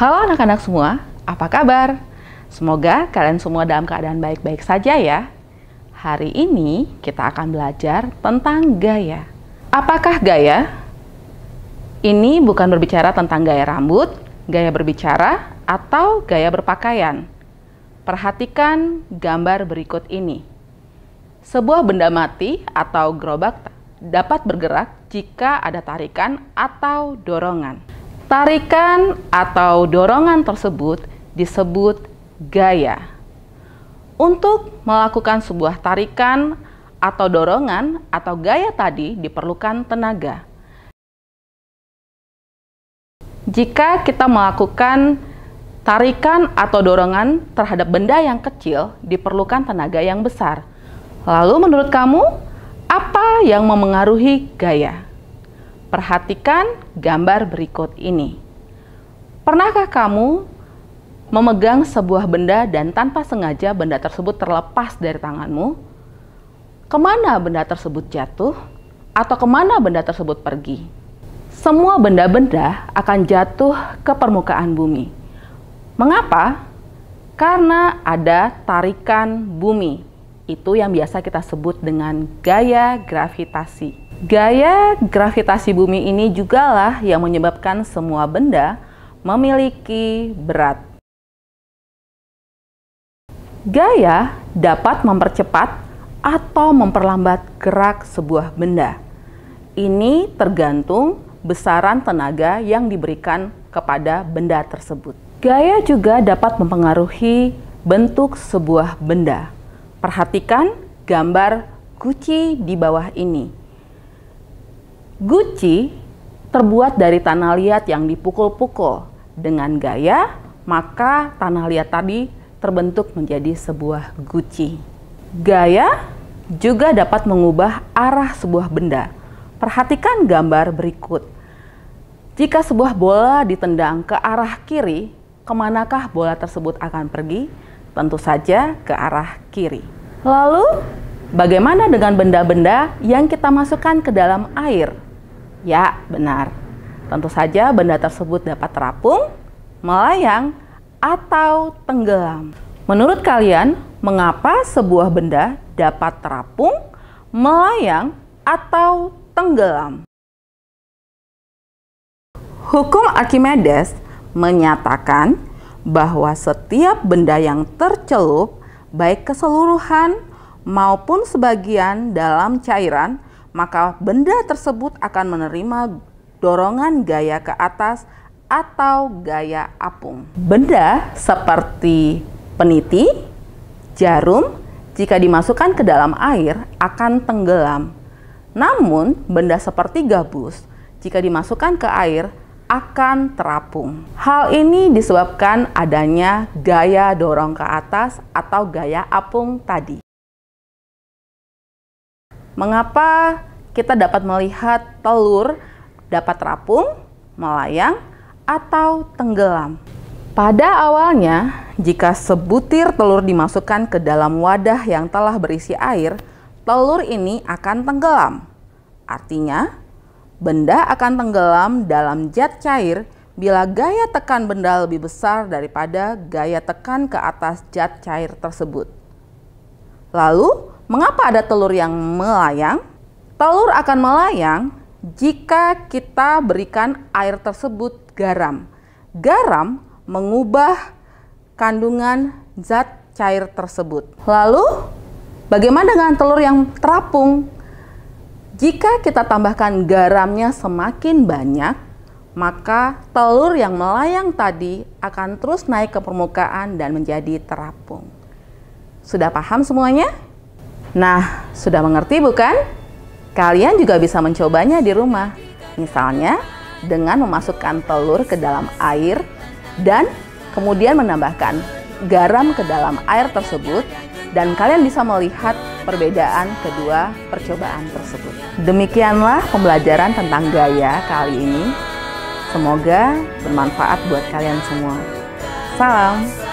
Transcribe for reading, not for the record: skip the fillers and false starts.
Halo anak-anak semua, apa kabar? Semoga kalian semua dalam keadaan baik-baik saja ya. Hari ini kita akan belajar tentang gaya. Apakah gaya? Ini bukan berbicara tentang gaya rambut, gaya berbicara, atau gaya berpakaian. Perhatikan gambar berikut ini. Sebuah benda mati atau gerobak dapat bergerak jika ada tarikan atau dorongan. Tarikan atau dorongan tersebut disebut gaya. Untuk melakukan sebuah tarikan atau dorongan atau gaya tadi diperlukan tenaga. Jika kita melakukan tarikan atau dorongan terhadap benda yang kecil, diperlukan tenaga yang besar. Lalu menurut kamu, apa yang memengaruhi gaya? Perhatikan gambar berikut ini. Pernahkah kamu memegang sebuah benda dan tanpa sengaja benda tersebut terlepas dari tanganmu? Kemana benda tersebut jatuh? Atau kemana benda tersebut pergi? Semua benda-benda akan jatuh ke permukaan bumi. Mengapa? Karena ada tarikan bumi. Itu yang biasa kita sebut dengan gaya gravitasi. Gaya gravitasi bumi ini jugalah yang menyebabkan semua benda memiliki berat. Gaya dapat mempercepat atau memperlambat gerak sebuah benda. Ini tergantung besaran tenaga yang diberikan kepada benda tersebut. Gaya juga dapat mempengaruhi bentuk sebuah benda. Perhatikan gambar guci di bawah ini. Guci terbuat dari tanah liat yang dipukul-pukul. Dengan gaya, maka tanah liat tadi terbentuk menjadi sebuah guci. Gaya juga dapat mengubah arah sebuah benda. Perhatikan gambar berikut. Jika sebuah bola ditendang ke arah kiri, kemanakah bola tersebut akan pergi? Tentu saja ke arah kiri. Lalu, bagaimana dengan benda-benda yang kita masukkan ke dalam air? Ya, benar. Tentu saja benda tersebut dapat terapung, melayang, atau tenggelam. Menurut kalian, mengapa sebuah benda dapat terapung, melayang, atau tenggelam? Hukum Archimedes menyatakan bahwa setiap benda yang tercelup, baik keseluruhan maupun sebagian dalam cairan, maka benda tersebut akan menerima dorongan gaya ke atas atau gaya apung. Benda seperti peniti, jarum, jika dimasukkan ke dalam air akan tenggelam. Namun, benda seperti gabus, jika dimasukkan ke air akan terapung. Hal ini disebabkan adanya gaya dorong ke atas atau gaya apung tadi. Mengapa kita dapat melihat telur dapat terapung, melayang, atau tenggelam? Pada awalnya, jika sebutir telur dimasukkan ke dalam wadah yang telah berisi air, telur ini akan tenggelam. Artinya, benda akan tenggelam dalam zat cair bila gaya tekan benda lebih besar daripada gaya tekan ke atas zat cair tersebut. Lalu, mengapa ada telur yang melayang? Telur akan melayang jika kita berikan air tersebut garam. Garam mengubah kandungan zat cair tersebut. Lalu, bagaimana dengan telur yang terapung? Jika kita tambahkan garamnya semakin banyak, maka telur yang melayang tadi akan terus naik ke permukaan dan menjadi terapung. Sudah paham semuanya? Nah, sudah mengerti bukan? Kalian juga bisa mencobanya di rumah. Misalnya, dengan memasukkan telur ke dalam air dan kemudian menambahkan garam ke dalam air tersebut, dan kalian bisa melihat perbedaan kedua percobaan tersebut. Demikianlah pembelajaran tentang gaya kali ini. Semoga bermanfaat buat kalian semua. Salam!